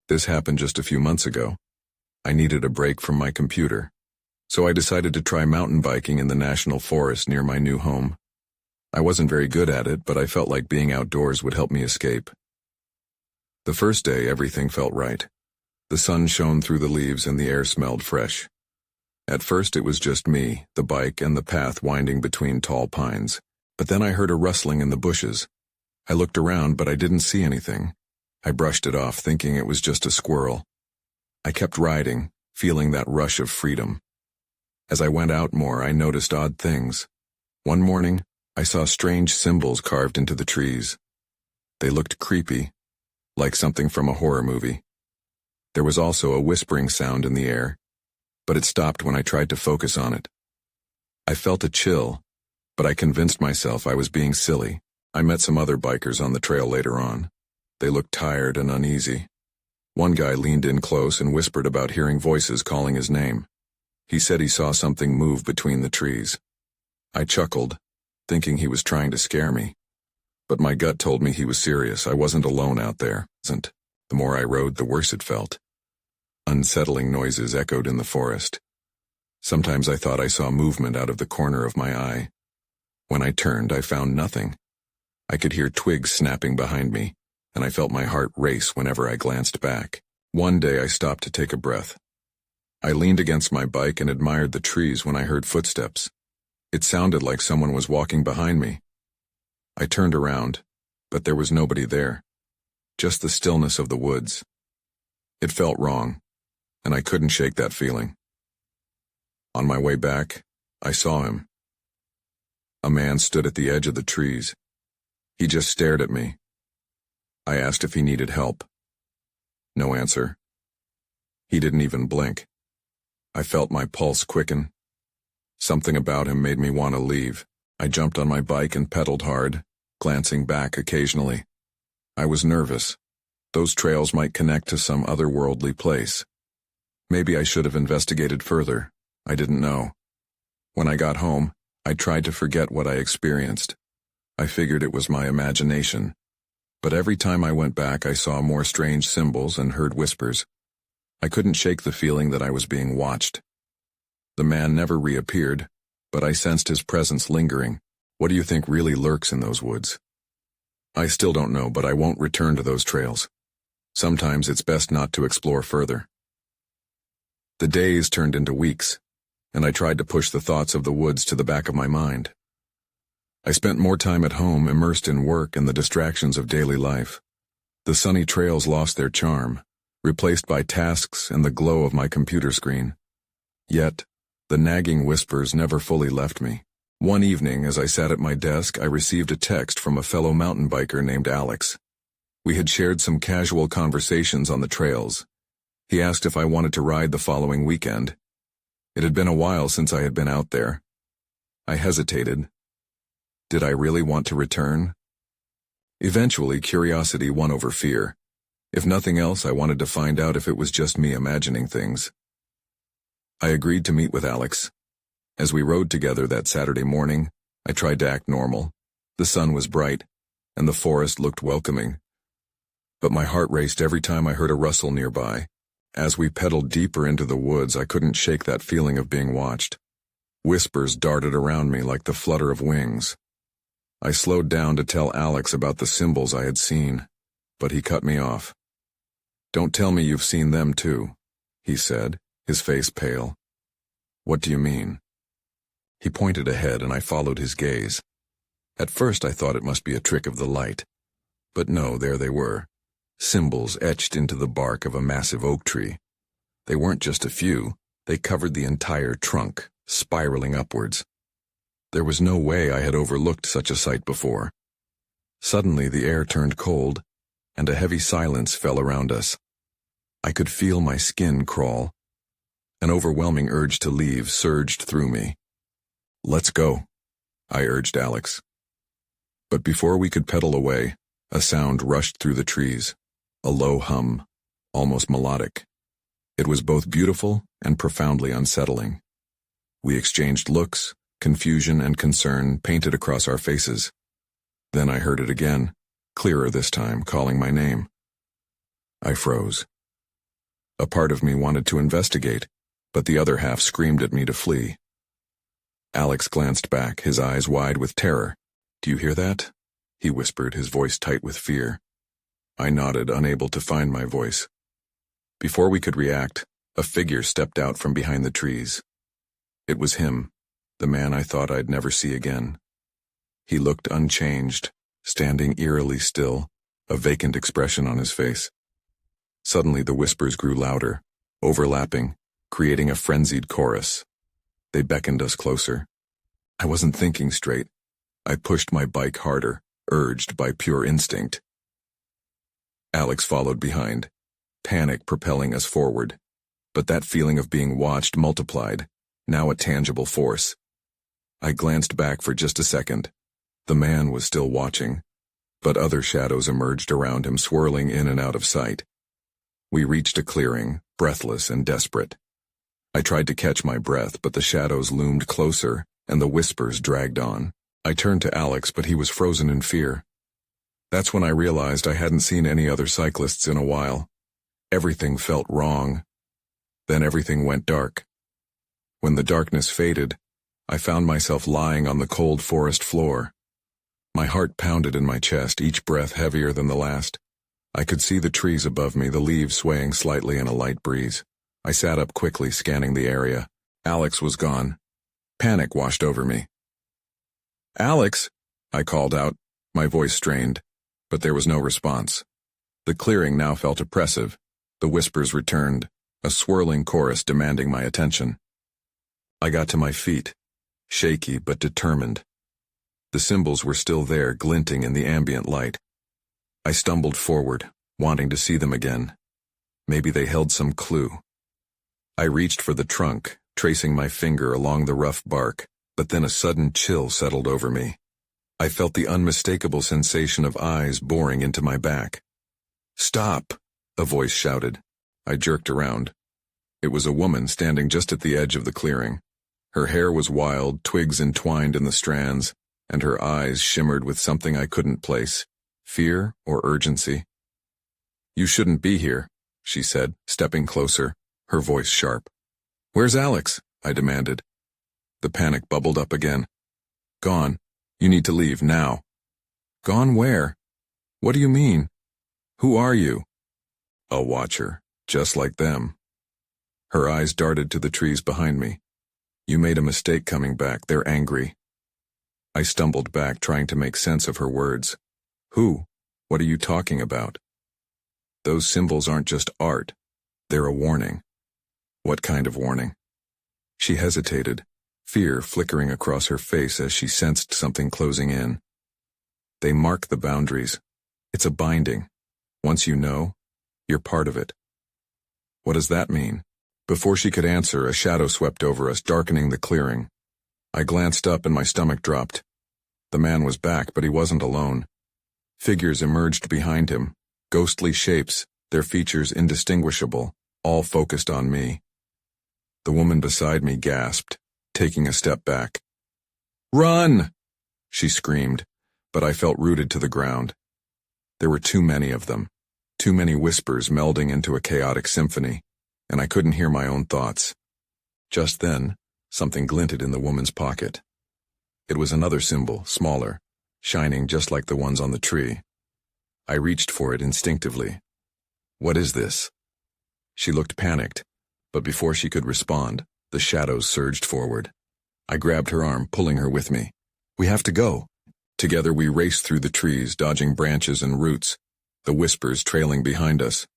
This happened just a few months ago. I needed a break from my computer, so I decided to try mountain biking in the national forest near my new home. I wasn't very good at it, but I felt like being outdoors would help me escape. The first day, everything felt right. The sun shone through the leaves and the air smelled fresh. At first it was just me, the bike, and the path winding between tall pines. But then I heard a rustling in the bushes. I looked around, but I didn't see anything. I brushed it off, thinking it was just a squirrel. I kept riding, feeling that rush of freedom. As I went out more, I noticed odd things. One morning, I saw strange symbols carved into the trees. They looked creepy, like something from a horror movie. There was also a whispering sound in the air, but it stopped when I tried to focus on it. I felt a chill, but I convinced myself I was being silly. I met some other bikers on the trail later on. They looked tired and uneasy. One guy leaned in close and whispered about hearing voices calling his name. He said he saw something move between the trees. I chuckled, thinking he was trying to scare me. But my gut told me he was serious. I wasn't alone out there. The more I rode, the worse it felt. Unsettling noises echoed in the forest. Sometimes I thought I saw movement out of the corner of my eye. When I turned, I found nothing. I could hear twigs snapping behind me, and I felt my heart race whenever I glanced back. One day I stopped to take a breath. I leaned against my bike and admired the trees when I heard footsteps. It sounded like someone was walking behind me. I turned around, but there was nobody there. Just the stillness of the woods. It felt wrong, and I couldn't shake that feeling. On my way back, I saw him. A man stood at the edge of the trees. He just stared at me. I asked if he needed help. No answer. He didn't even blink. I felt my pulse quicken. Something about him made me want to leave. I jumped on my bike and pedaled hard, glancing back occasionally. I was nervous. Those trails might connect to some otherworldly place. Maybe I should have investigated further. I didn't know. When I got home, I tried to forget what I experienced. I figured it was my imagination. But every time I went back, I saw more strange symbols and heard whispers. I couldn't shake the feeling that I was being watched. The man never reappeared, but I sensed his presence lingering. What do you think really lurks in those woods? I still don't know, but I won't return to those trails. Sometimes it's best not to explore further. The days turned into weeks, and I tried to push the thoughts of the woods to the back of my mind. I spent more time at home, immersed in work and the distractions of daily life. The sunny trails lost their charm, replaced by tasks and the glow of my computer screen. Yet, the nagging whispers never fully left me. One evening, as I sat at my desk, I received a text from a fellow mountain biker named Alex. We had shared some casual conversations on the trails. He asked if I wanted to ride the following weekend. It had been a while since I had been out there. I hesitated. Did I really want to return? Eventually, curiosity won over fear. If nothing else, I wanted to find out if it was just me imagining things. I agreed to meet with Alex. As we rode together that Saturday morning, I tried to act normal. The sun was bright, and the forest looked welcoming. But my heart raced every time I heard a rustle nearby. As we pedaled deeper into the woods, I couldn't shake that feeling of being watched. Whispers darted around me like the flutter of wings. I slowed down to tell Alex about the symbols I had seen, but he cut me off. "Don't tell me you've seen them too," he said, his face pale. "What do you mean?" He pointed ahead and I followed his gaze. At first I thought it must be a trick of the light. But no, there they were. Symbols etched into the bark of a massive oak tree. They weren't just a few, they covered the entire trunk, spiraling upwards. There was no way I had overlooked such a sight before. Suddenly the air turned cold, and a heavy silence fell around us. I could feel my skin crawl. An overwhelming urge to leave surged through me. "Let's go," I urged Alex. But before we could pedal away, a sound rushed through the trees, a low hum, almost melodic. It was both beautiful and profoundly unsettling. We exchanged looks, confusion and concern painted across our faces. Then I heard it again, clearer this time, calling my name. I froze. A part of me wanted to investigate, but the other half screamed at me to flee. Alex glanced back, his eyes wide with terror. "Do you hear that?" he whispered, his voice tight with fear. I nodded, unable to find my voice. Before we could react, a figure stepped out from behind the trees. It was him, the man I thought I'd never see again. He looked unchanged, standing eerily still, a vacant expression on his face. Suddenly the whispers grew louder, overlapping, creating a frenzied chorus. They beckoned us closer. I wasn't thinking straight. I pushed my bike harder, urged by pure instinct. Alex followed behind, panic propelling us forward. But that feeling of being watched multiplied, now a tangible force. I glanced back for just a second. The man was still watching, but other shadows emerged around him, swirling in and out of sight. We reached a clearing, breathless and desperate. I tried to catch my breath, but the shadows loomed closer, and the whispers dragged on. I turned to Alex, but he was frozen in fear. That's when I realized I hadn't seen any other cyclists in a while. Everything felt wrong. Then everything went dark. When the darkness faded, I found myself lying on the cold forest floor. My heart pounded in my chest, each breath heavier than the last. I could see the trees above me, the leaves swaying slightly in a light breeze. I sat up quickly, scanning the area. Alex was gone. Panic washed over me. "Alex!" I called out, my voice strained, but there was no response. The clearing now felt oppressive. The whispers returned, a swirling chorus demanding my attention. I got to my feet, shaky but determined. The symbols were still there, glinting in the ambient light. I stumbled forward, wanting to see them again. Maybe they held some clue. I reached for the trunk, tracing my finger along the rough bark, but then a sudden chill settled over me. I felt the unmistakable sensation of eyes boring into my back. "Stop!" a voice shouted. I jerked around. It was a woman standing just at the edge of the clearing. Her hair was wild, twigs entwined in the strands, and her eyes shimmered with something I couldn't place, fear or urgency. "You shouldn't be here," she said, stepping closer, her voice sharp. "Where's Alex?" I demanded. The panic bubbled up again. "Gone. You need to leave, now." "Gone where? What do you mean? Who are you?" "A watcher, just like them." Her eyes darted to the trees behind me. "You made a mistake coming back. They're angry." I stumbled back, trying to make sense of her words. "Who? What are you talking about?" "Those symbols aren't just art. They're a warning." "What kind of warning?" She hesitated, fear flickering across her face as she sensed something closing in. "They mark the boundaries. It's a binding. Once you know, you're part of it." "What does that mean?" Before she could answer, a shadow swept over us, darkening the clearing. I glanced up and my stomach dropped. The man was back, but he wasn't alone. Figures emerged behind him, ghostly shapes, their features indistinguishable, all focused on me. The woman beside me gasped, taking a step back. "Run!" she screamed, but I felt rooted to the ground. There were too many of them, too many whispers melding into a chaotic symphony, and I couldn't hear my own thoughts. Just then, something glinted in the woman's pocket. It was another symbol, smaller, shining just like the ones on the tree. I reached for it instinctively. "What is this?" She looked panicked, but before she could respond, the shadows surged forward. I grabbed her arm, pulling her with me. "We have to go." Together we raced through the trees, dodging branches and roots, the whispers trailing behind us,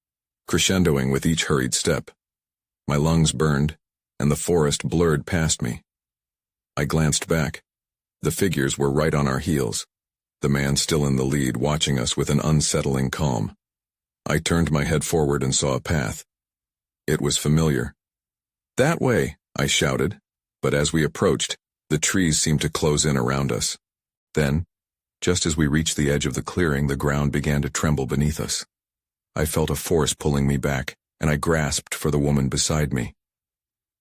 crescendoing with each hurried step. My lungs burned, and the forest blurred past me. I glanced back. The figures were right on our heels, the man still in the lead, watching us with an unsettling calm. I turned my head forward and saw a path. It was familiar. "That way," I shouted, but as we approached, the trees seemed to close in around us. Then, just as we reached the edge of the clearing, the ground began to tremble beneath us. I felt a force pulling me back, and I grasped for the woman beside me.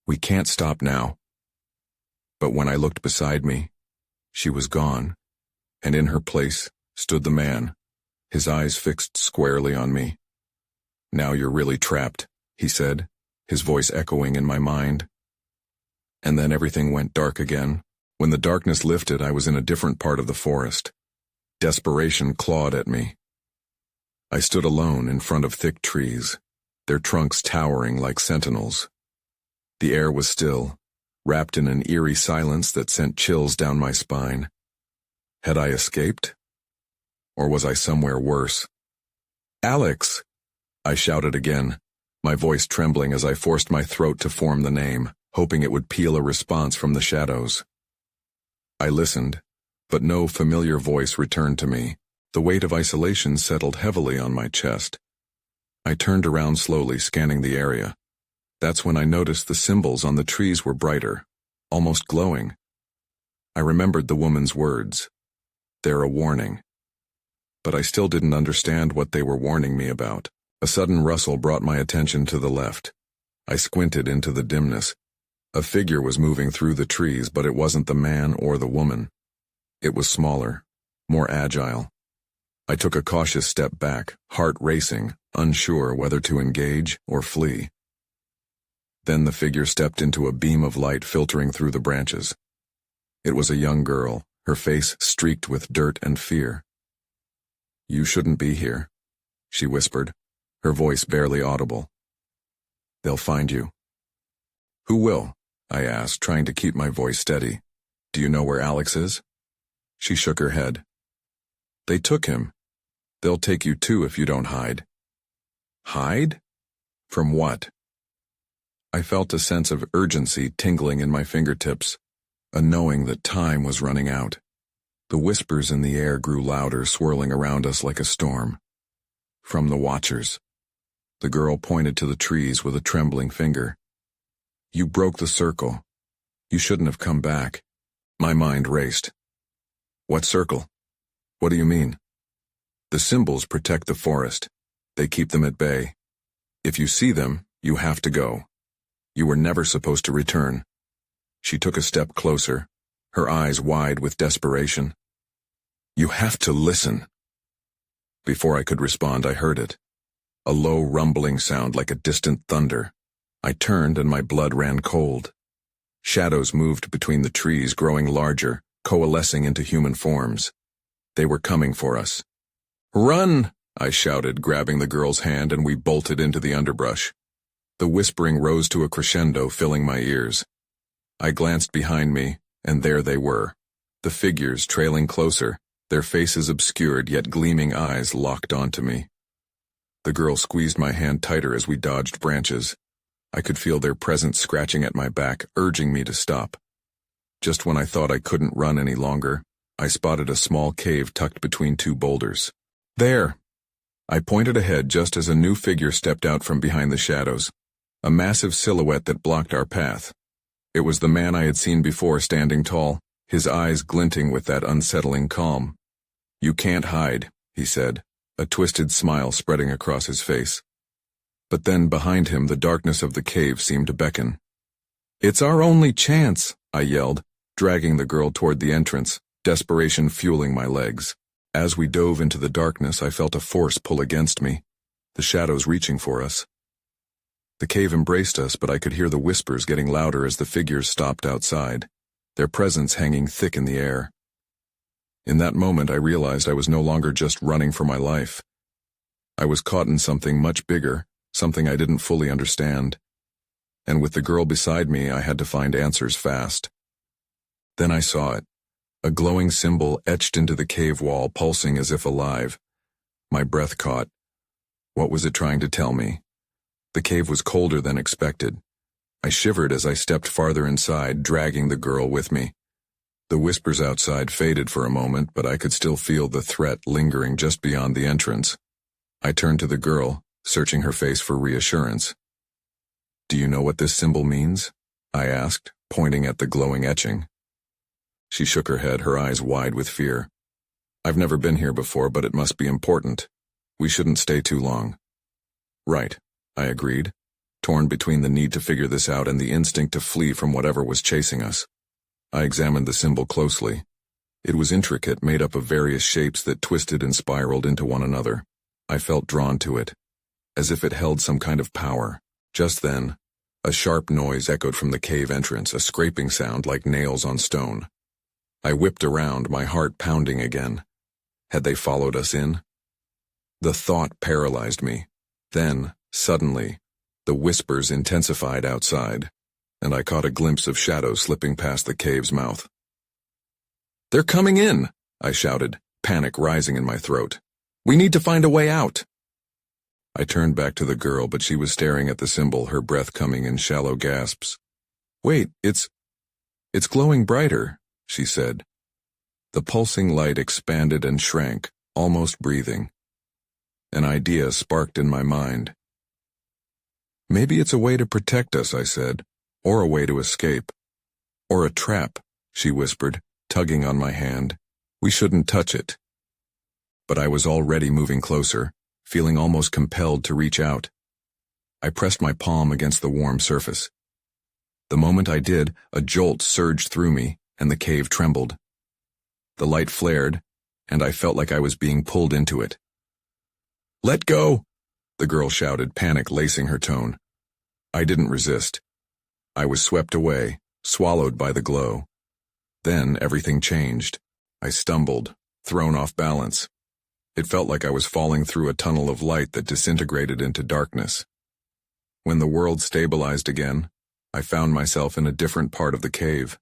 "We can't stop now." But when I looked beside me, she was gone, and in her place stood the man, his eyes fixed squarely on me. "Now you're really trapped," he said, his voice echoing in my mind. And then everything went dark again. When the darkness lifted, I was in a different part of the forest. Desperation clawed at me. I stood alone in front of thick trees, their trunks towering like sentinels. The air was still, wrapped in an eerie silence that sent chills down my spine. Had I escaped? Or was I somewhere worse? "Alex!" I shouted again, my voice trembling as I forced my throat to form the name, hoping it would peel a response from the shadows. I listened, but no familiar voice returned to me. The weight of isolation settled heavily on my chest. I turned around slowly, scanning the area. That's when I noticed the symbols on the trees were brighter, almost glowing. I remembered the woman's words. They're a warning. But I still didn't understand what they were warning me about. A sudden rustle brought my attention to the left. I squinted into the dimness. A figure was moving through the trees, but it wasn't the man or the woman. It was smaller, more agile. I took a cautious step back, heart racing, unsure whether to engage or flee. Then the figure stepped into a beam of light filtering through the branches. It was a young girl, her face streaked with dirt and fear. "You shouldn't be here," she whispered, her voice barely audible. "They'll find you." "Who will?" I asked, trying to keep my voice steady. "Do you know where Alex is?" She shook her head. "They took him. They'll take you too if you don't hide." "Hide? From what?" I felt a sense of urgency tingling in my fingertips, a knowing that time was running out. The whispers in the air grew louder, swirling around us like a storm. "From the Watchers." The girl pointed to the trees with a trembling finger. "You broke the circle. You shouldn't have come back." My mind raced. "What circle? What do you mean?" "The symbols protect the forest. They keep them at bay. If you see them, you have to go. You were never supposed to return." She took a step closer, her eyes wide with desperation. "You have to listen." Before I could respond, I heard it. A low rumbling sound like a distant thunder. I turned and my blood ran cold. Shadows moved between the trees, growing larger, coalescing into human forms. They were coming for us. "Run!" I shouted, grabbing the girl's hand, and we bolted into the underbrush. The whispering rose to a crescendo, filling my ears. I glanced behind me, and there they were, the figures trailing closer, their faces obscured yet gleaming eyes locked onto me. The girl squeezed my hand tighter as we dodged branches. I could feel their presence scratching at my back, urging me to stop. Just when I thought I couldn't run any longer, I spotted a small cave tucked between two boulders. "There!" I pointed ahead just as a new figure stepped out from behind the shadows, a massive silhouette that blocked our path. It was the man I had seen before, standing tall, his eyes glinting with that unsettling calm. "You can't hide," he said, a twisted smile spreading across his face. But then behind him the darkness of the cave seemed to beckon. "It's our only chance," I yelled, dragging the girl toward the entrance, desperation fueling my legs. As we dove into the darkness, I felt a force pull against me, the shadows reaching for us. The cave embraced us, but I could hear the whispers getting louder as the figures stopped outside, their presence hanging thick in the air. In that moment, I realized I was no longer just running for my life. I was caught in something much bigger, something I didn't fully understand. And with the girl beside me, I had to find answers fast. Then I saw it, a glowing symbol etched into the cave wall, pulsing as if alive. My breath caught. What was it trying to tell me? The cave was colder than expected. I shivered as I stepped farther inside, dragging the girl with me. The whispers outside faded for a moment, but I could still feel the threat lingering just beyond the entrance. I turned to the girl, searching her face for reassurance. "Do you know what this symbol means?" I asked, pointing at the glowing etching. She shook her head, her eyes wide with fear. "I've never been here before, but it must be important. We shouldn't stay too long." "Right," I agreed, torn between the need to figure this out and the instinct to flee from whatever was chasing us. I examined the symbol closely. It was intricate, made up of various shapes that twisted and spiraled into one another. I felt drawn to it, as if it held some kind of power. Just then, a sharp noise echoed from the cave entrance, a scraping sound like nails on stone. I whipped around, my heart pounding again. Had they followed us in? The thought paralyzed me. Then, suddenly, the whispers intensified outside, and I caught a glimpse of shadows slipping past the cave's mouth. "They're coming in!" I shouted, panic rising in my throat. "We need to find a way out!" I turned back to the girl, but she was staring at the symbol, her breath coming in shallow gasps. "Wait, it's glowing brighter," she said. The pulsing light expanded and shrank, almost breathing. An idea sparked in my mind. "Maybe it's a way to protect us," I said, "or a way to escape. Or a trap," she whispered, tugging on my hand. "We shouldn't touch it." But I was already moving closer, feeling almost compelled to reach out. I pressed my palm against the warm surface. The moment I did, a jolt surged through me, and the cave trembled. The light flared, and I felt like I was being pulled into it. "Let go!" the girl shouted, panic lacing her tone. I didn't resist. I was swept away, swallowed by the glow. Then everything changed. I stumbled, thrown off balance. It felt like I was falling through a tunnel of light that disintegrated into darkness. When the world stabilized again, I found myself in a different part of the cave.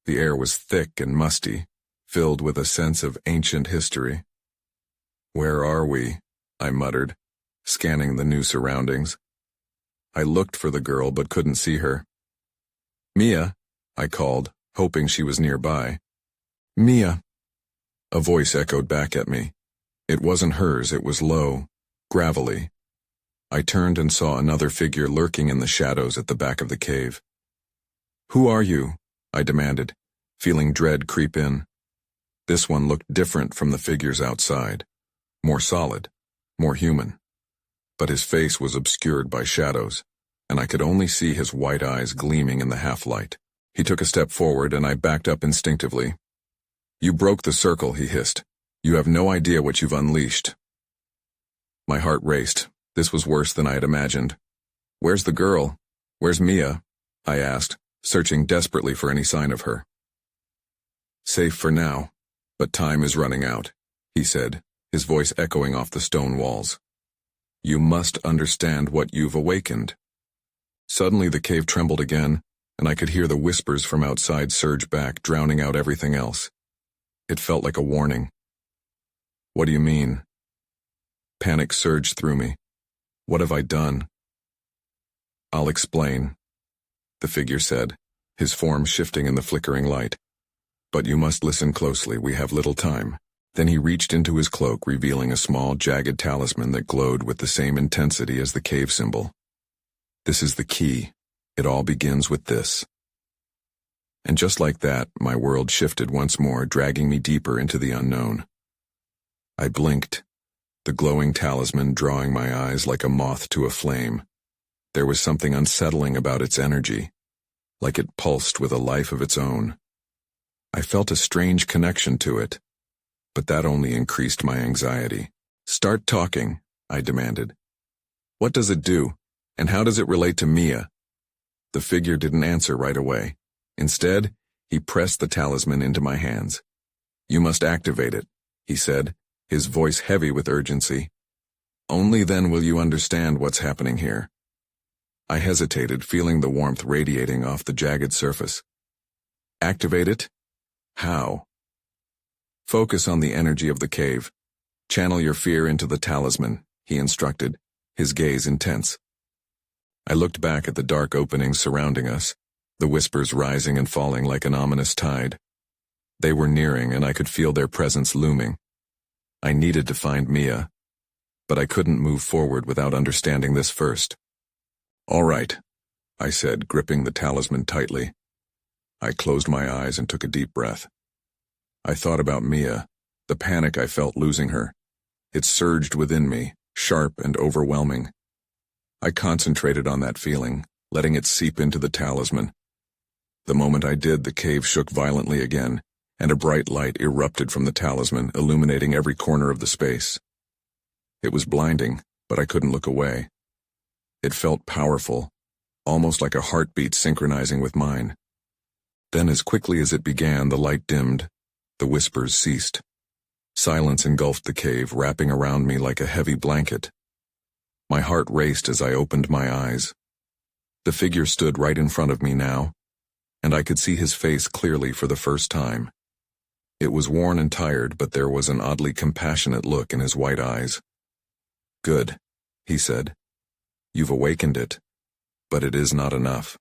The air was thick and musty, filled with a sense of ancient history. "Where are we?" I muttered, scanning the new surroundings. I looked for the girl but couldn't see her. "Mia," I called, hoping she was nearby. "Mia." A voice echoed back at me. It wasn't hers, it was low, gravelly. I turned and saw another figure lurking in the shadows at the back of the cave. "Who are you?" I demanded, feeling dread creep in. This one looked different from the figures outside, more solid, more human. But his face was obscured by shadows, and I could only see his white eyes gleaming in the half-light. He took a step forward, and I backed up instinctively. "You broke the circle," he hissed. "You have no idea what you've unleashed." My heart raced. This was worse than I had imagined. "Where's the girl? Where's Mia?" I asked, searching desperately for any sign of her. "Safe for now, but time is running out," he said, his voice echoing off the stone walls. "You must understand what you've awakened." Suddenly the cave trembled again, and I could hear the whispers from outside surge back, drowning out everything else. It felt like a warning. "What do you mean?" Panic surged through me. "What have I done?" "I'll explain," the figure said, his form shifting in the flickering light. "But you must listen closely, we have little time." Then he reached into his cloak, revealing a small, jagged talisman that glowed with the same intensity as the cave symbol. "This is the key. It all begins with this." And just like that, my world shifted once more, dragging me deeper into the unknown. I blinked, the glowing talisman drawing my eyes like a moth to a flame. There was something unsettling about its energy, like it pulsed with a life of its own. I felt a strange connection to it, but that only increased my anxiety. "Start talking," I demanded. "What does it do, and how does it relate to Mia?" The figure didn't answer right away. Instead, he pressed the talisman into my hands. "You must activate it," he said, his voice heavy with urgency. "Only then will you understand what's happening here." I hesitated, feeling the warmth radiating off the jagged surface. "Activate it? How?" "Focus on the energy of the cave. Channel your fear into the talisman," he instructed, his gaze intense. I looked back at the dark openings surrounding us, the whispers rising and falling like an ominous tide. They were nearing, and I could feel their presence looming. I needed to find Mia, but I couldn't move forward without understanding this first. "All right," I said, gripping the talisman tightly. I closed my eyes and took a deep breath. I thought about Mia, the panic I felt losing her. It surged within me, sharp and overwhelming. I concentrated on that feeling, letting it seep into the talisman. The moment I did, the cave shook violently again, and a bright light erupted from the talisman, illuminating every corner of the space. It was blinding, but I couldn't look away. It felt powerful, almost like a heartbeat synchronizing with mine. Then as quickly as it began, the light dimmed, the whispers ceased. Silence engulfed the cave, wrapping around me like a heavy blanket. My heart raced as I opened my eyes. The figure stood right in front of me now, and I could see his face clearly for the first time. It was worn and tired, but there was an oddly compassionate look in his white eyes. "Good," he said. "You've awakened it, but it is not enough."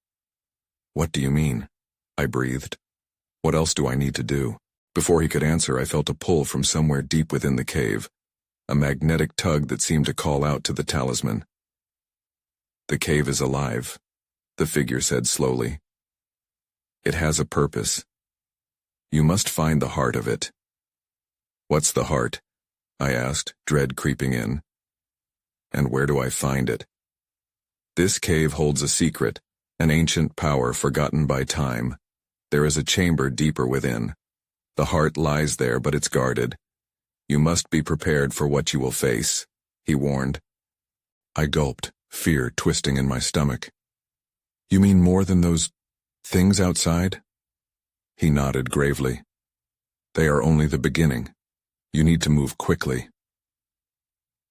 "What do you mean?" I breathed. "What else do I need to do?" Before he could answer, I felt a pull from somewhere deep within the cave, a magnetic tug that seemed to call out to the talisman. "The cave is alive," the figure said slowly. "It has a purpose. You must find the heart of it." "What's the heart?" I asked, dread creeping in. "And where do I find it?" "This cave holds a secret, an ancient power forgotten by time. There is a chamber deeper within. The heart lies there, but it's guarded. You must be prepared for what you will face," he warned. I gulped, fear twisting in my stomach. "You mean more than those things outside?" He nodded gravely. "They are only the beginning. You need to move quickly."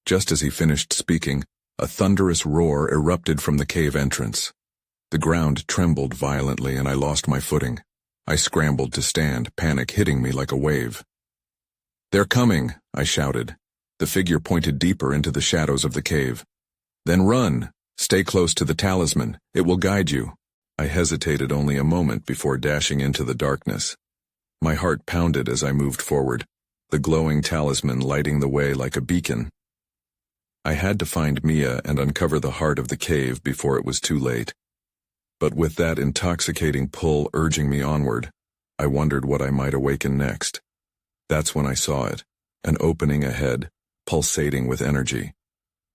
Just as he finished speaking, a thunderous roar erupted from the cave entrance. The ground trembled violently and I lost my footing. I scrambled to stand, panic hitting me like a wave. "They're coming," I shouted. The figure pointed deeper into the shadows of the cave. "Then run! Stay close to the talisman. It will guide you." I hesitated only a moment before dashing into the darkness. My heart pounded as I moved forward, the glowing talisman lighting the way like a beacon. I had to find Mia and uncover the heart of the cave before it was too late. But with that intoxicating pull urging me onward, I wondered what I might awaken next. That's when I saw it, an opening ahead, pulsating with energy.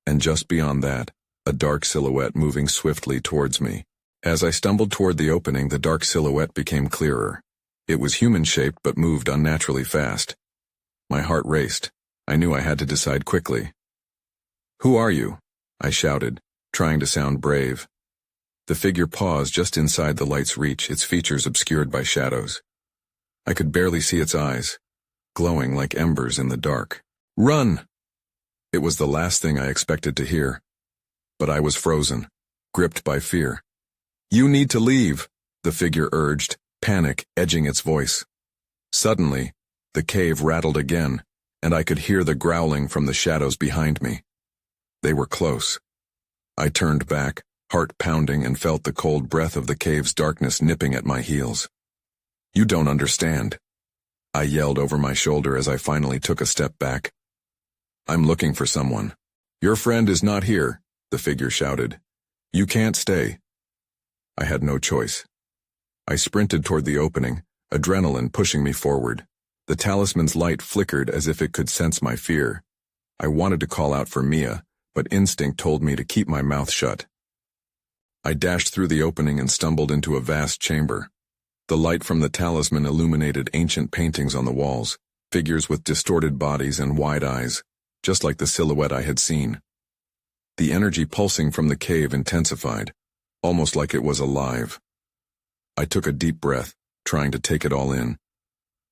And just beyond that, a dark silhouette moving swiftly towards me. As I stumbled toward the opening, the dark silhouette became clearer. It was human-shaped but moved unnaturally fast. My heart raced. I knew I had to decide quickly. "Who are you?" I shouted, trying to sound brave. The figure paused just inside the light's reach, its features obscured by shadows. I could barely see its eyes, glowing like embers in the dark. "Run!" It was the last thing I expected to hear. But I was frozen, gripped by fear. "You need to leave," the figure urged, panic edging its voice. Suddenly, the cave rattled again, and I could hear the growling from the shadows behind me. They were close. I turned back, heart pounding, and felt the cold breath of the cave's darkness nipping at my heels. "You don't understand," I yelled over my shoulder as I finally took a step back. "I'm looking for someone." "Your friend is not here," the figure shouted. "You can't stay." I had no choice. I sprinted toward the opening, adrenaline pushing me forward. The talisman's light flickered as if it could sense my fear. I wanted to call out for Mia, but instinct told me to keep my mouth shut. I dashed through the opening and stumbled into a vast chamber. The light from the talisman illuminated ancient paintings on the walls, figures with distorted bodies and wide eyes, just like the silhouette I had seen. The energy pulsing from the cave intensified, almost like it was alive. I took a deep breath, trying to take it all in.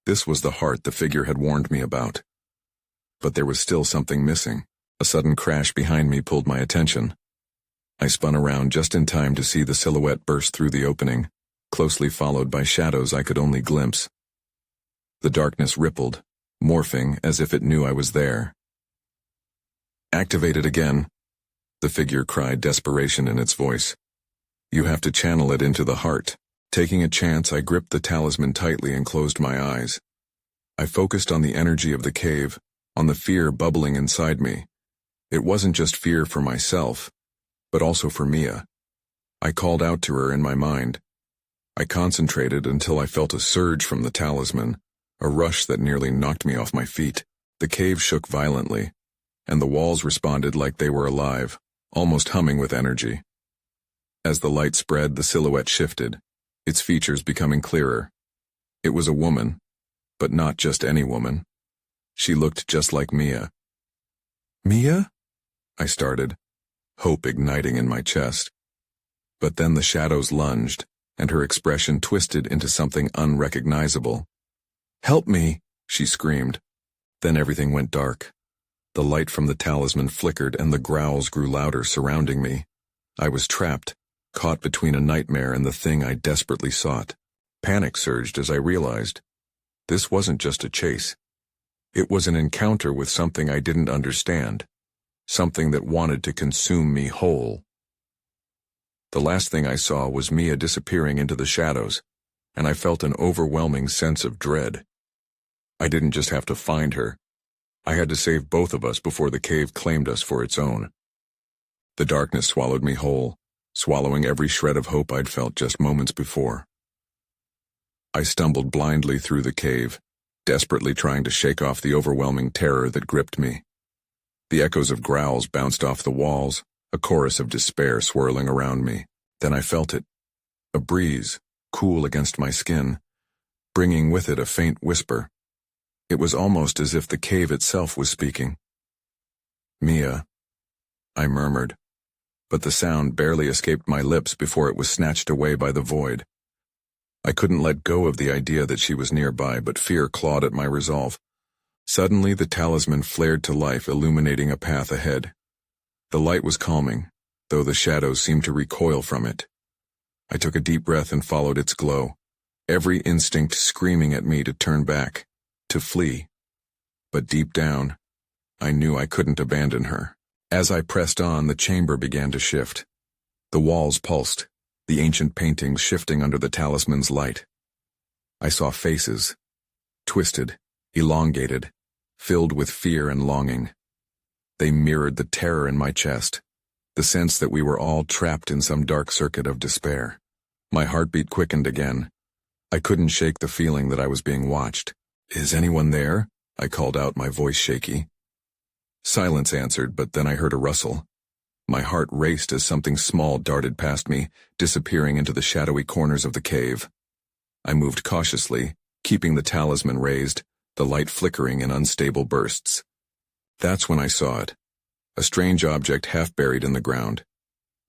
This was the heart the figure had warned me about. But there was still something missing. A sudden crash behind me pulled my attention. I spun around just in time to see the silhouette burst through the opening, closely followed by shadows I could only glimpse. The darkness rippled, morphing as if it knew I was there. "Activate it again," the figure cried, desperation in its voice. "You have to channel it into the heart." Taking a chance, I gripped the talisman tightly and closed my eyes. I focused on the energy of the cave, on the fear bubbling inside me. It wasn't just fear for myself, but also for Mia. I called out to her in my mind. I concentrated until I felt a surge from the talisman, a rush that nearly knocked me off my feet. The cave shook violently, and the walls responded like they were alive, almost humming with energy. As the light spread, the silhouette shifted, its features becoming clearer. It was a woman, but not just any woman. She looked just like Mia. "Mia?" I started, hope igniting in my chest. But then the shadows lunged, and her expression twisted into something unrecognizable. "Help me!" she screamed. Then everything went dark. The light from the talisman flickered and the growls grew louder surrounding me. I was trapped, caught between a nightmare and the thing I desperately sought. Panic surged as I realized this wasn't just a chase. It was an encounter with something I didn't understand, something that wanted to consume me whole. The last thing I saw was Mia disappearing into the shadows, and I felt an overwhelming sense of dread. I didn't just have to find her. I had to save both of us before the cave claimed us for its own. The darkness swallowed me whole, swallowing every shred of hope I'd felt just moments before. I stumbled blindly through the cave, desperately trying to shake off the overwhelming terror that gripped me. The echoes of growls bounced off the walls, a chorus of despair swirling around me. Then I felt it, a breeze, cool against my skin, bringing with it a faint whisper. It was almost as if the cave itself was speaking. "Mia," I murmured, but the sound barely escaped my lips before it was snatched away by the void. I couldn't let go of the idea that she was nearby, but fear clawed at my resolve. Suddenly the talisman flared to life, illuminating a path ahead. The light was calming, though the shadows seemed to recoil from it. I took a deep breath and followed its glow, every instinct screaming at me to turn back, to flee. But deep down, I knew I couldn't abandon her. As I pressed on, the chamber began to shift. The walls pulsed, the ancient paintings shifting under the talisman's light. I saw faces, twisted, elongated, filled with fear and longing. They mirrored the terror in my chest, the sense that we were all trapped in some dark circuit of despair. My heartbeat quickened again. I couldn't shake the feeling that I was being watched. "Is anyone there?" I called out, my voice shaky. Silence answered, but then I heard a rustle. My heart raced as something small darted past me, disappearing into the shadowy corners of the cave. I moved cautiously, keeping the talisman raised, the light flickering in unstable bursts. That's when I saw it, a strange object half buried in the ground.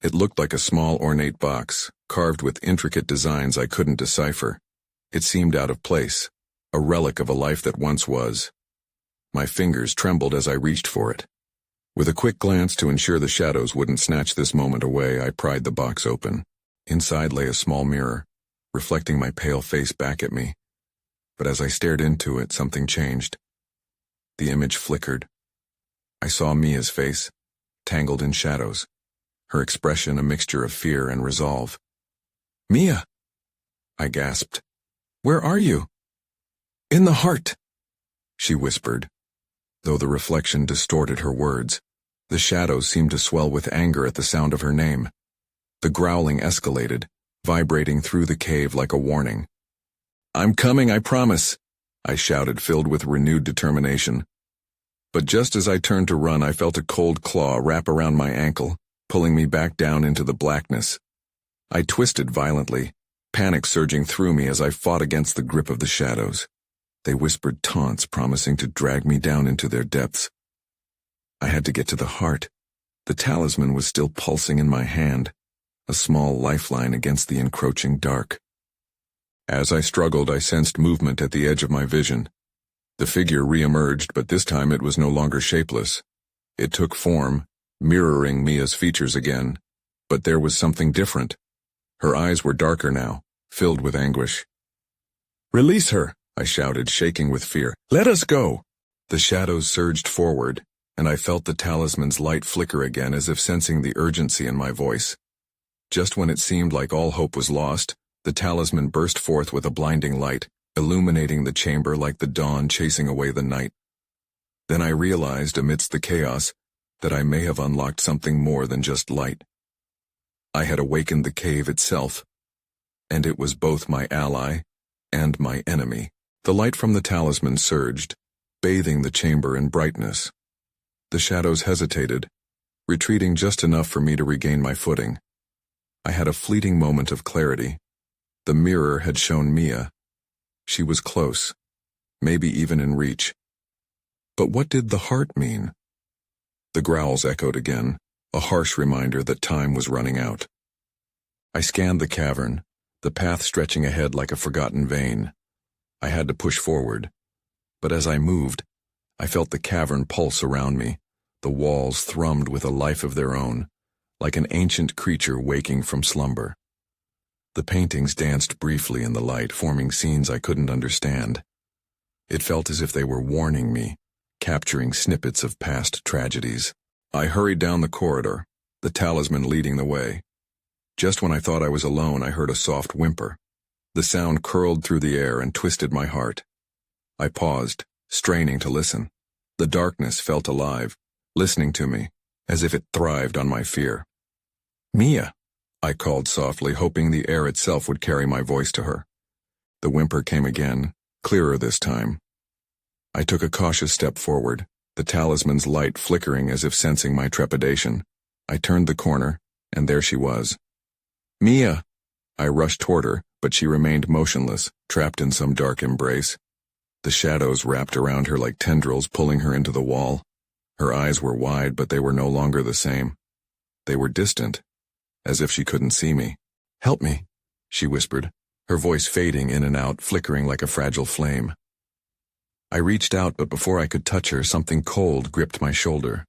It looked like a small ornate box, carved with intricate designs I couldn't decipher. It seemed out of place, a relic of a life that once was. My fingers trembled as I reached for it. With a quick glance to ensure the shadows wouldn't snatch this moment away, I pried the box open. Inside lay a small mirror, reflecting my pale face back at me. But as I stared into it, something changed. The image flickered. I saw Mia's face, tangled in shadows, her expression a mixture of fear and resolve. "Mia!" I gasped. "Where are you?" "In the heart," she whispered. Though the reflection distorted her words, the shadows seemed to swell with anger at the sound of her name. The growling escalated, vibrating through the cave like a warning. "I'm coming, I promise," I shouted, filled with renewed determination. But just as I turned to run, I felt a cold claw wrap around my ankle, pulling me back down into the blackness. I twisted violently, panic surging through me as I fought against the grip of the shadows. They whispered taunts, promising to drag me down into their depths. I had to get to the heart. The talisman was still pulsing in my hand, a small lifeline against the encroaching dark. As I struggled, I sensed movement at the edge of my vision. The figure re-emerged, but this time it was no longer shapeless. It took form, mirroring Mia's features again, but there was something different. Her eyes were darker now, filled with anguish. "Release her!" I shouted, shaking with fear. "Let us go!" The shadows surged forward, and I felt the talisman's light flicker again, as if sensing the urgency in my voice. Just when it seemed like all hope was lost, the talisman burst forth with a blinding light, illuminating the chamber like the dawn chasing away the night. Then I realized, amidst the chaos, that I may have unlocked something more than just light. I had awakened the cave itself, and it was both my ally and my enemy. The light from the talisman surged, bathing the chamber in brightness. The shadows hesitated, retreating just enough for me to regain my footing. I had a fleeting moment of clarity. The mirror had shown Mia. She was close, maybe even in reach. But what did the heart mean? The growls echoed again, a harsh reminder that time was running out. I scanned the cavern, the path stretching ahead like a forgotten vein. I had to push forward, but as I moved, I felt the cavern pulse around me. The walls thrummed with a life of their own, like an ancient creature waking from slumber. The paintings danced briefly in the light, forming scenes I couldn't understand. It felt as if they were warning me, capturing snippets of past tragedies. I hurried down the corridor, the talisman leading the way. Just when I thought I was alone, I heard a soft whimper. The sound curled through the air and twisted my heart. I paused, straining to listen. The darkness felt alive, listening to me, as if it thrived on my fear. "Mia," I called softly, hoping the air itself would carry my voice to her. The whimper came again, clearer this time. I took a cautious step forward, the talisman's light flickering as if sensing my trepidation. I turned the corner, and there she was. "Mia!" I rushed toward her, but she remained motionless, trapped in some dark embrace. The shadows wrapped around her like tendrils, pulling her into the wall. Her eyes were wide, but they were no longer the same. They were distant, as if she couldn't see me. "Help me," she whispered, her voice fading in and out, flickering like a fragile flame. I reached out, but before I could touch her, something cold gripped my shoulder.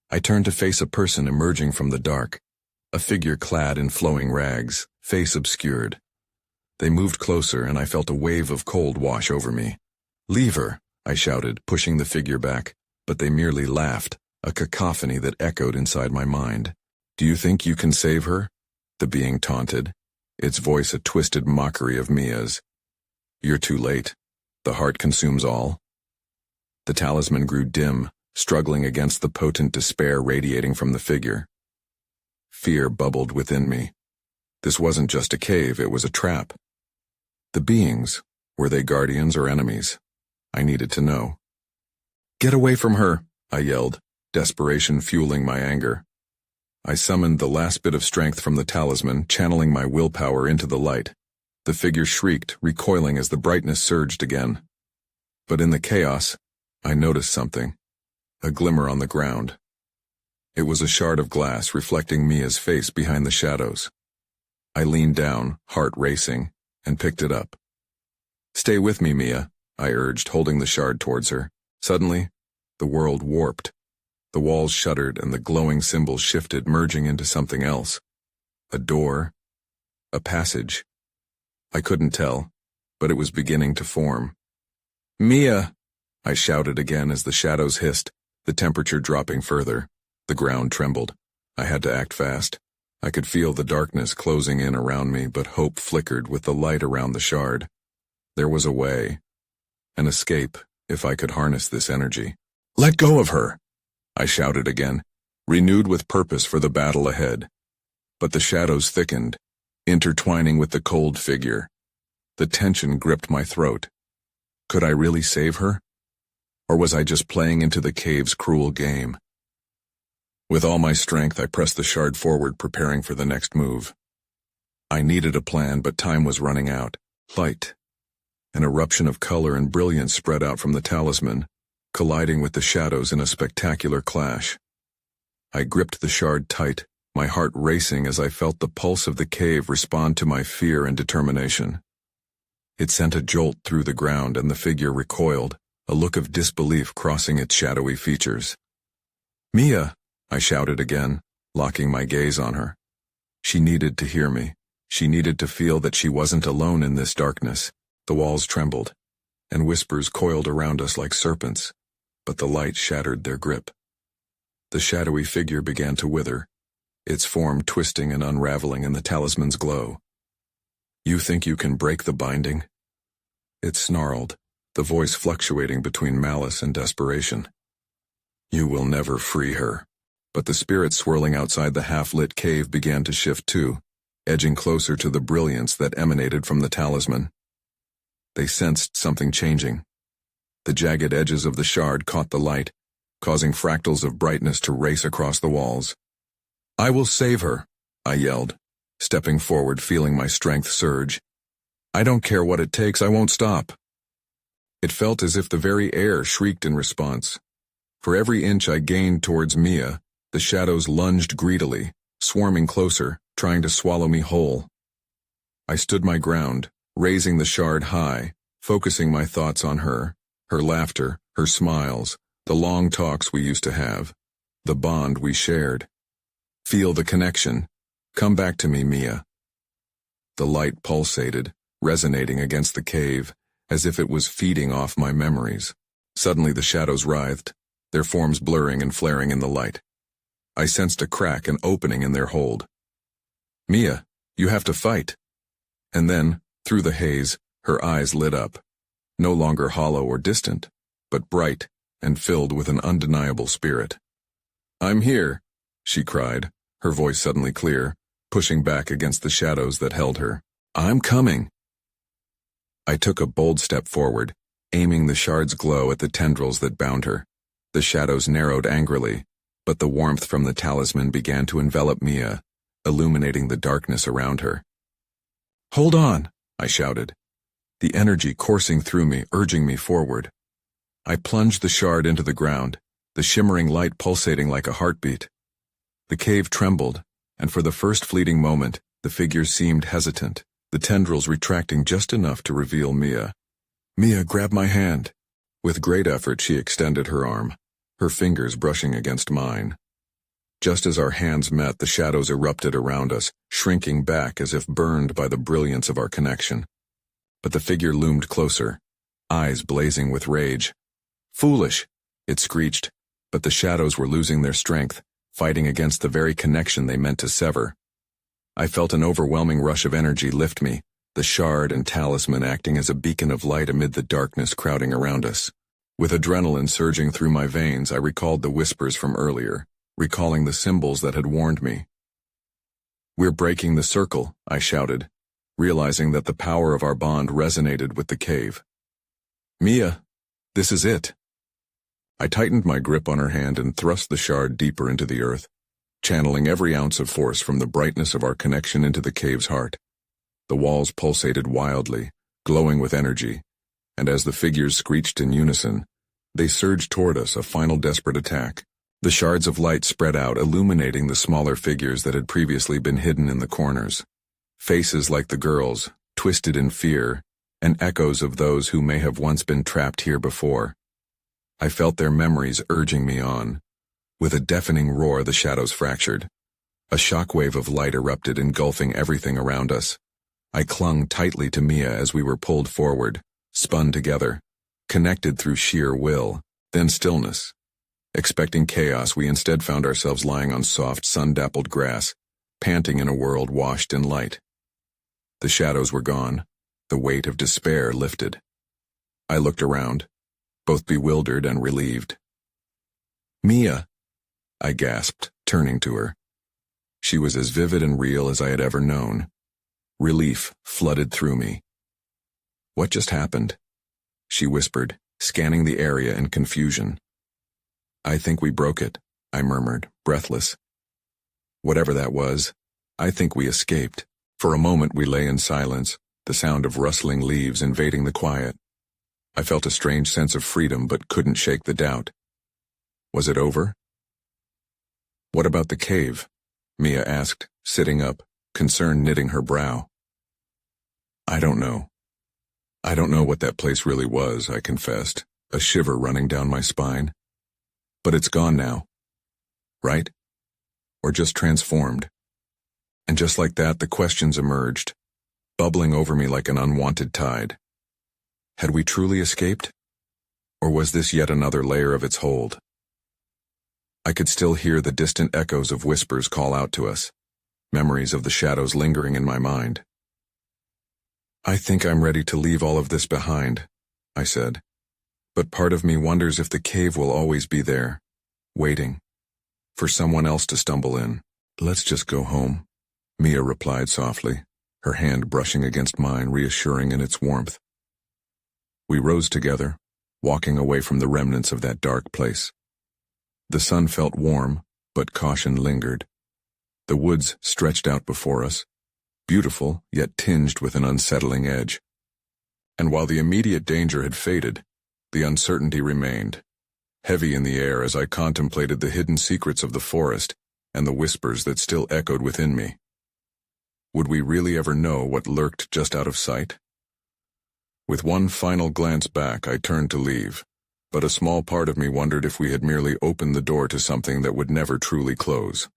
I turned to face a person emerging from the dark, a figure clad in flowing rags, face obscured. They moved closer, and I felt a wave of cold wash over me. "Leave her," I shouted, pushing the figure back, but they merely laughed, a cacophony that echoed inside my mind. "Do you think you can save her?" the being taunted, its voice a twisted mockery of Mia's. "You're too late. The heart consumes all." The talisman grew dim, struggling against the potent despair radiating from the figure. Fear bubbled within me. This wasn't just a cave, it was a trap. The beings, were they guardians or enemies? I needed to know. "Get away from her," I yelled, desperation fueling my anger. I summoned the last bit of strength from the talisman, channeling my willpower into the light. The figure shrieked, recoiling as the brightness surged again. But in the chaos, I noticed something. A glimmer on the ground. It was a shard of glass reflecting Mia's face behind the shadows. I leaned down, heart racing, and picked it up. "Stay with me, Mia," I urged, holding the shard towards her. Suddenly, the world warped. The walls shuddered and the glowing symbols shifted, merging into something else. A door. A passage. I couldn't tell, but it was beginning to form. "Mia!" I shouted again as the shadows hissed, the temperature dropping further. The ground trembled. I had to act fast. I could feel the darkness closing in around me, but hope flickered with the light around the shard. There was a way. An escape, if I could harness this energy. "Let go of her!" I shouted again, renewed with purpose for the battle ahead. But the shadows thickened, intertwining with the cold figure. The tension gripped my throat. Could I really save her? Or was I just playing into the cave's cruel game? With all my strength, I pressed the shard forward, preparing for the next move. I needed a plan, but time was running out. Light. An eruption of color and brilliance spread out from the talisman, colliding with the shadows in a spectacular clash. I gripped the shard tight, my heart racing as I felt the pulse of the cave respond to my fear and determination. It sent a jolt through the ground and the figure recoiled, a look of disbelief crossing its shadowy features. "Mia!" I shouted again, locking my gaze on her. She needed to hear me. She needed to feel that she wasn't alone in this darkness. The walls trembled, and whispers coiled around us like serpents, but the light shattered their grip. The shadowy figure began to wither, its form twisting and unraveling in the talisman's glow. "You think you can break the binding?" It snarled, the voice fluctuating between malice and desperation. "You will never free her." But the spirits swirling outside the half-lit cave began to shift too, edging closer to the brilliance that emanated from the talisman. They sensed something changing. The jagged edges of the shard caught the light, causing fractals of brightness to race across the walls. "I will save her," I yelled, stepping forward, feeling my strength surge. "I don't care what it takes, I won't stop." It felt as if the very air shrieked in response. For every inch I gained towards Mia, The shadows lunged greedily, swarming closer, trying to swallow me whole. I stood my ground, raising the shard high, focusing my thoughts on her laughter, her smiles, the long talks we used to have, the bond we shared. Feel the connection. Come back to me, Mia. The light pulsated, resonating against the cave, as if it was feeding off my memories. Suddenly the shadows writhed, their forms blurring and flaring in the light. I sensed a crack, an opening in their hold. Mia, you have to fight. And then, through the haze, her eyes lit up, no longer hollow or distant, but bright and filled with an undeniable spirit. I'm here, she cried, her voice suddenly clear, pushing back against the shadows that held her. I'm coming. I took a bold step forward, aiming the shard's glow at the tendrils that bound her. The shadows narrowed angrily, but the warmth from the talisman began to envelop Mia, illuminating the darkness around her. Hold on, I shouted, the energy coursing through me, urging me forward. I plunged the shard into the ground, the shimmering light pulsating like a heartbeat. The cave trembled, and for the first fleeting moment, the figures seemed hesitant, the tendrils retracting just enough to reveal Mia. Mia, grab my hand. With great effort, she extended her arm, her fingers brushing against mine. Just as our hands met, the shadows erupted around us, shrinking back as if burned by the brilliance of our connection. But the figure loomed closer, eyes blazing with rage. Foolish, it screeched, but the shadows were losing their strength, fighting against the very connection they meant to sever. I felt an overwhelming rush of energy lift me, the shard and talisman acting as a beacon of light amid the darkness crowding around us. With adrenaline surging through my veins, I recalled the whispers from earlier, recalling the symbols that had warned me. We're breaking the circle, I shouted, realizing that the power of our bond resonated with the cave. Mia, this is it. I tightened my grip on her hand and thrust the shard deeper into the earth, channeling every ounce of force from the brightness of our connection into the cave's heart. The walls pulsated wildly, glowing with energy, and as the figures screeched in unison, they surged toward us, a final desperate attack. The shards of light spread out, illuminating the smaller figures that had previously been hidden in the corners. Faces like the girls, twisted in fear, and echoes of those who may have once been trapped here before. I felt their memories urging me on. With a deafening roar, the shadows fractured. A shockwave of light erupted, engulfing everything around us. I clung tightly to Mia as we were pulled forward, spun together, connected through sheer will, then stillness. Expecting chaos, we instead found ourselves lying on soft, sun-dappled grass, panting in a world washed in light. The shadows were gone, the weight of despair lifted. I looked around, both bewildered and relieved. Mia, I gasped, turning to her. She was as vivid and real as I had ever known. Relief flooded through me. What just happened? She whispered, scanning the area in confusion. I think we broke it, I murmured, breathless. Whatever that was, I think we escaped. For a moment we lay in silence, the sound of rustling leaves invading the quiet. I felt a strange sense of freedom but couldn't shake the doubt. Was it over? What about the cave? Mia asked, sitting up, concern knitting her brow. I don't know. I don't know what that place really was, I confessed, a shiver running down my spine. But it's gone now. Right? Or just transformed. And just like that, the questions emerged, bubbling over me like an unwanted tide. Had we truly escaped? Or was this yet another layer of its hold? I could still hear the distant echoes of whispers call out to us, memories of the shadows lingering in my mind. I think I'm ready to leave all of this behind, I said. But part of me wonders if the cave will always be there, waiting, for someone else to stumble in. Let's just go home, Mia replied softly, her hand brushing against mine, reassuring in its warmth. We rose together, walking away from the remnants of that dark place. The sun felt warm, but caution lingered. The woods stretched out before us, beautiful yet tinged with an unsettling edge. And while the immediate danger had faded, the uncertainty remained. heavy in the air as I contemplated the hidden secrets of the forest and the whispers that still echoed within me. Would we really ever know what lurked just out of sight? With one final glance back, I turned to leave, but a small part of me wondered if we had merely opened the door to something that would never truly close.